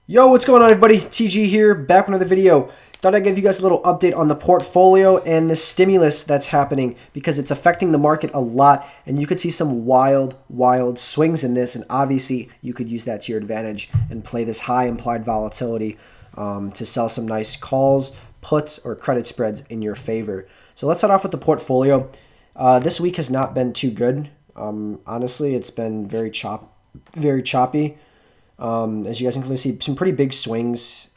Yo, what's going on, everybody? TG here, back with another video. Thought I'd give you guys a little update on the portfolio and the stimulus that's happening because it's affecting the market a lot, and you could see some wild swings in this, and obviously you could use that to your advantage and play this high implied volatility to sell some nice calls, puts, or credit spreads in your favor. So let's start off with the portfolio. This week has not been too good. Honestly, it's been very choppy. As you guys can clearly see, some pretty big swings,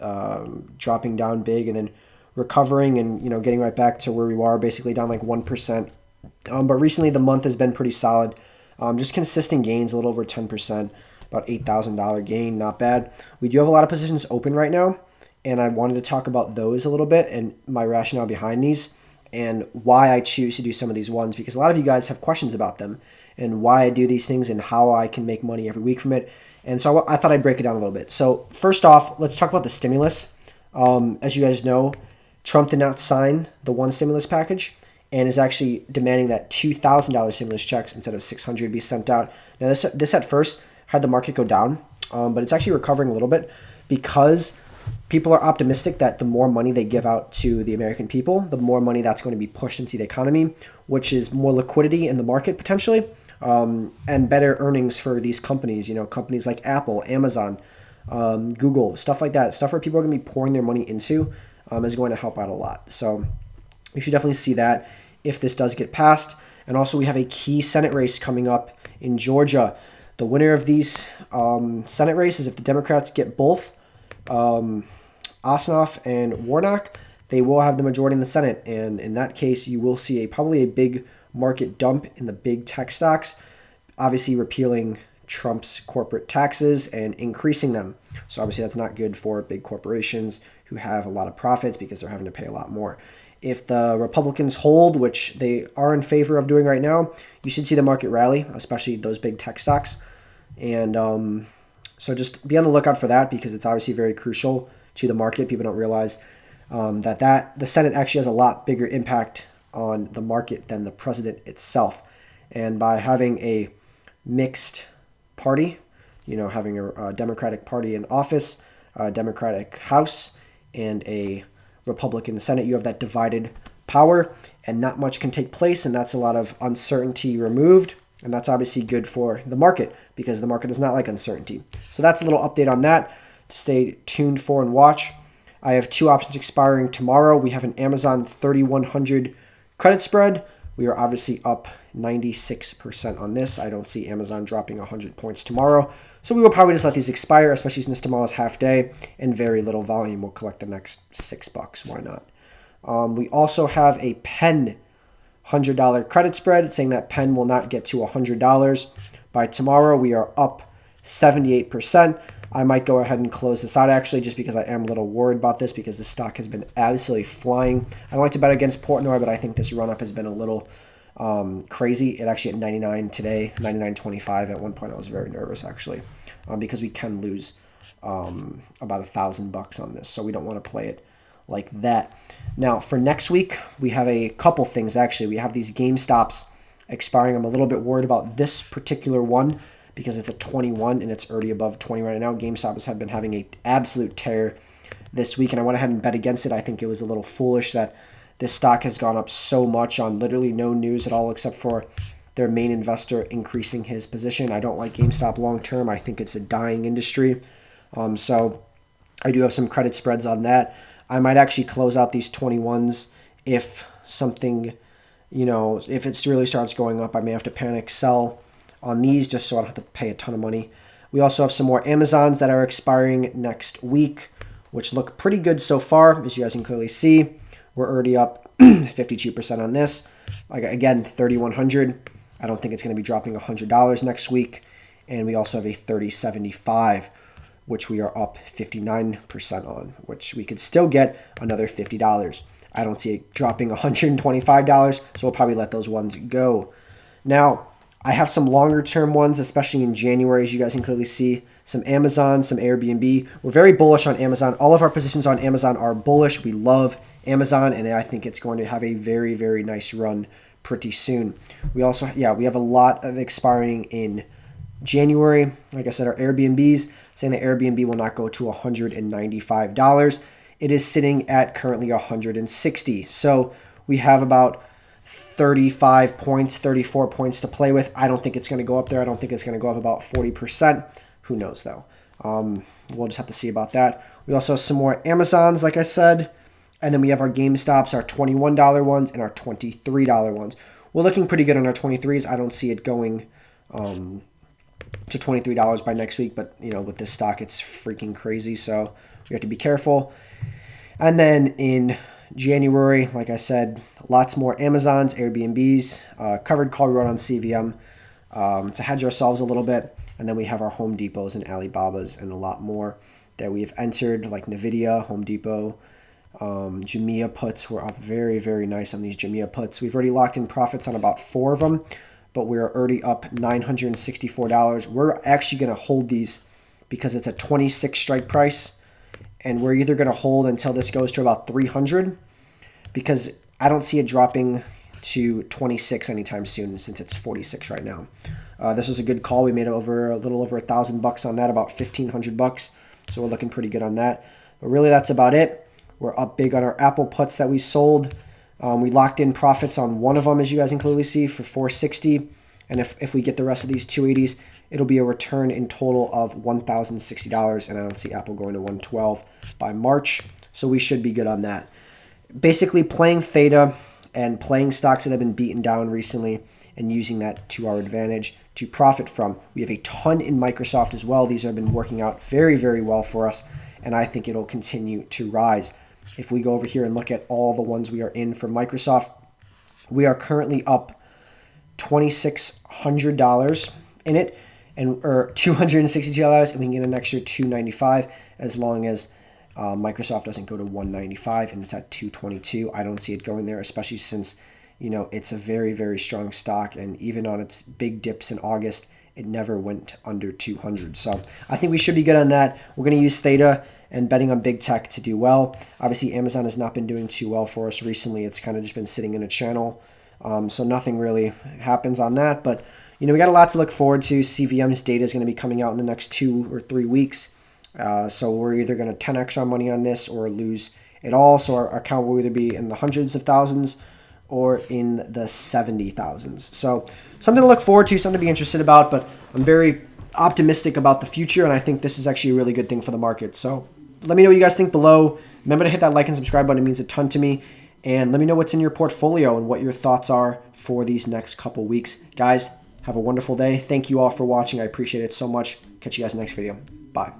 dropping down big and then recovering and getting right back to where we were, basically down like 1%. But recently the month has been pretty solid. Just consistent gains, a little over 10%, about $8,000 gain, not bad. We do have a lot of positions open right now, and I wanted to talk about those a little bit and my rationale behind these and why I choose to do some of these ones, because a lot of you guys have questions about them and why I do these things and how I can make money every week from it. And so I thought I'd break it down a little bit. So first off, let's talk about the stimulus. As you guys know, Trump did not sign the one stimulus package and is actually demanding that $2,000 stimulus checks instead of $600 be sent out. Now this at first had the market go down, but it's actually recovering a little bit because people are optimistic that the more money they give out to the American people, the more money that's going to be pushed into the economy, which is more liquidity in the market potentially. And better earnings for these companies, companies like Apple, Amazon, Google, stuff like that, stuff where people are going to be pouring their money into is going to help out a lot. So you should definitely see that if this does get passed. And also we have a key Senate race coming up in Georgia. The winner of these Senate races, if the Democrats get both Ossoff and Warnock, they will have the majority in the Senate. And in that case, you will see probably a big market dump in the big tech stocks, obviously repealing Trump's corporate taxes and increasing them. So obviously that's not good for big corporations who have a lot of profits because they're having to pay a lot more. If the Republicans hold, which they are in favor of doing right now, you should see the market rally, especially those big tech stocks. And so just be on the lookout for that because it's obviously very crucial to the market. People don't realize that the Senate actually has a lot bigger impact on the market than the president itself. And by having a mixed party, having a Democratic Party in office, a Democratic House, and a Republican Senate, you have that divided power and not much can take place, and that's a lot of uncertainty removed. And that's obviously good for the market because the market does not like uncertainty. So that's a little update on that to stay tuned for and watch. I have two options expiring tomorrow. We have an Amazon 3100 credit spread. We are obviously up 96% on this. I don't see Amazon dropping 100 points tomorrow. So we will probably just let these expire, especially since tomorrow's half day and very little volume. We'll collect the next $6. Why not? We also have a Penn $100 credit spread saying that Penn will not get to $100 by tomorrow. We are up 78%. I might go ahead and close this out actually just because I am a little worried about this because the stock has been absolutely flying. I don't like to bet against Portnoy, but I think this run up has been a little crazy. It actually at 99 today, 99.25. At one point I was very nervous actually because we can lose about $1,000 on this. So we don't want to play it like that. Now for next week, we have a couple things actually. We have these GameStops expiring. I'm a little bit worried about this particular one because it's a 21 and it's already above 20 right now. GameStop has been having an absolute tear this week, and I went ahead and bet against it. I think it was a little foolish that this stock has gone up so much on literally no news at all except for their main investor increasing his position. I don't like GameStop long term. I think it's a dying industry. So I do have some credit spreads on that. I might actually close out these 21s if something, if it really starts going up. I may have to panic sell on these just so I don't have to pay a ton of money. We also have some more Amazons that are expiring next week, which look pretty good so far. As you guys can clearly see, we're already up 52% on this. Again, 3,100. I don't think it's going to be dropping $100 next week. And we also have a 3075, which we are up 59% on, which we could still get another $50. I don't see it dropping $125, so we'll probably let those ones go. Now, I have some longer term ones, especially in January, as you guys can clearly see. Some Amazon, some Airbnb. We're very bullish on Amazon. All of our positions on Amazon are bullish. We love Amazon, and I think it's going to have a very, very nice run pretty soon. We also, we have a lot of expiring in January, like I said, our Airbnbs, saying that Airbnb will not go to $195. It is sitting at currently $160. So we have about 35 points, 34 points to play with. I don't think it's going to go up there. I don't think it's going to go up about 40%. Who knows, though? We'll just have to see about that. We also have some more Amazons, like I said. And then we have our GameStops, our $21 ones, and our $23 ones. We're looking pretty good on our 23s. I don't see it going to $23 by next week. But, with this stock, it's freaking crazy. So we have to be careful. And then in January, like I said, lots more Amazons, Airbnbs, covered call we wrote on CVM to hedge ourselves a little bit. And then we have our Home Depots and Alibabas and a lot more that we have entered, like NVIDIA, Home Depot, Jumia puts. Were up very, very nice on these Jumia puts. We've already locked in profits on about 4 of them, but we're already up $964. We're actually going to hold these because it's a 26 strike price, and we're either going to hold until this goes to about 300 because I don't see it dropping to 26 anytime soon since it's 46 right now. This was a good call. We made a little over $1,000 on that, about $1,500. So we're looking pretty good on that. But really, that's about it. We're up big on our Apple puts that we sold. We locked in profits on one of them, as you guys can clearly see, for $460. And if we get the rest of these 280s, it'll be a return in total of $1,060. And I don't see Apple going to 112 by March. So we should be good on that. Basically, playing theta and playing stocks that have been beaten down recently and using that to our advantage to profit from. We have a ton in Microsoft as well. These have been working out very, very well for us, and I think it'll continue to rise. If we go over here and look at all the ones we are in for Microsoft, we are currently up $2,600 in it, or $262, and we can get an extra $295 as long as Microsoft doesn't go to $195 and it's at $222. I don't see it going there, especially since it's a very, very strong stock, and even on its big dips in August, it never went under 200. So I think we should be good on that. We're going to use theta and betting on big tech to do well. Obviously, Amazon has not been doing too well for us recently. It's kind of just been sitting in a channel. So nothing really happens on that. But, we got a lot to look forward to. CVM's data is going to be coming out in the next 2 or 3 weeks. So we're either going to 10x our money on this or lose it all. So our account will either be in the hundreds of thousands or in the 70,000s. So something to look forward to, something to be interested about, but I'm very optimistic about the future, and I think this is actually a really good thing for the market. So let me know what you guys think below. Remember to hit that like and subscribe button. It means a ton to me. And let me know what's in your portfolio and what your thoughts are for these next couple weeks. Guys, have a wonderful day. Thank you all for watching. I appreciate it so much. Catch you guys in the next video. Bye.